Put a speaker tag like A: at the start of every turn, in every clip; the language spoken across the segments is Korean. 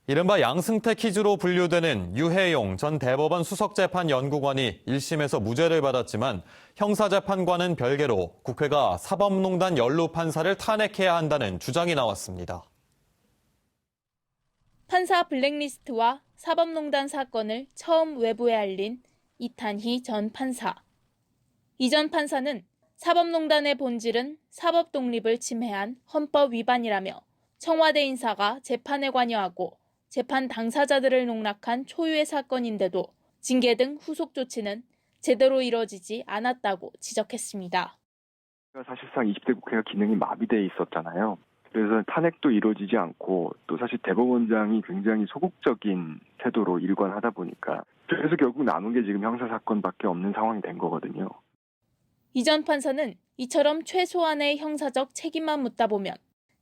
A: 이른바 양승태 퀴즈로 분류되는 유해용 전 대법원 수석재판연구관이 1심에서 무죄를 받았지만 형사재판과는 별개로 국회가 사법농단 연루 판사를 탄핵해야 한다는 주장이 나왔습니다.
B: 판사 블랙리스트와 사법농단 사건을 처음 외부에 알린 이탄희 전 판사. 이 전 판사는 사법농단의 본질은 사법 독립을 침해한 헌법 위반이라며 청와대 인사가 재판에 관여하고 재판 당사자들을 농락한 초유의 사건인데도 징계 등 후속 조치는 제대로 이뤄지지 않았다고 지적했습니다.
C: 사실상 20대 국회가 기능이 마비돼 있었잖아요. 그래서 탄핵도 이루어지지 않고 또 사실 대법원장이 굉장히 소극적인 태도로 일관하다 보니까 그래서 결국 남은 게 지금 형사사건밖에 없는 상황이 된 거거든요.
B: 이 전 판사는 이처럼 최소한의 형사적 책임만 묻다 보면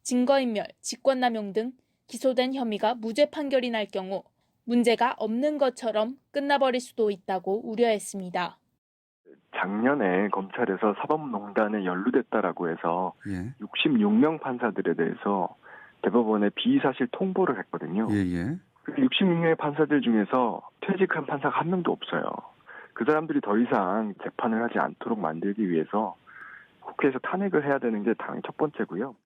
B: 증거인멸, 직권남용 등 기소된 혐의가 무죄 판결이 날 경우 문제가 없는 것처럼 끝나버릴 수도 있다고 우려했습니다.
C: 작년에 검찰에서 사법농단에 연루됐다라고 해서 66명 판사들에 대해서 대법원에 비사실 통보를 했거든요. 66명의 판사들 중에서 퇴직한 판사가 한 명도 없어요. 그 사람들이 더 이상 재판을 하지 않도록 만들기 위해서 국회에서 탄핵을 해야 되는 게 당연히 첫 번째고요.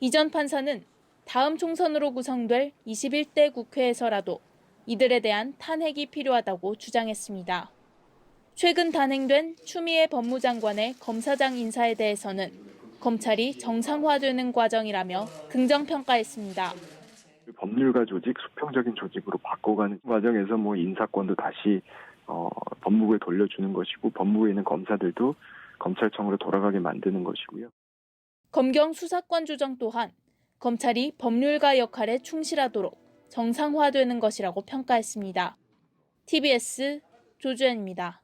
B: 이 전 판사는 다음 총선으로 구성될 21대 국회에서라도 이들에 대한 탄핵이 필요하다고 주장했습니다. 최근 단행된 추미애 법무장관의 검사장 인사에 대해서는 검찰이 정상화되는 과정이라며 긍정평가했습니다.
C: 법률가 조직, 수평적인 조직으로 바꿔가는 과정에서 인사권도 다시 법무부에 돌려주는 것이고 법무부에 있는 검사들도 검찰청으로 돌아가게 만드는 것이고요.
B: 검경 수사권 조정 또한 검찰이 법률가 역할에 충실하도록 정상화되는 것이라고 평가했습니다. TBS 조주현입니다.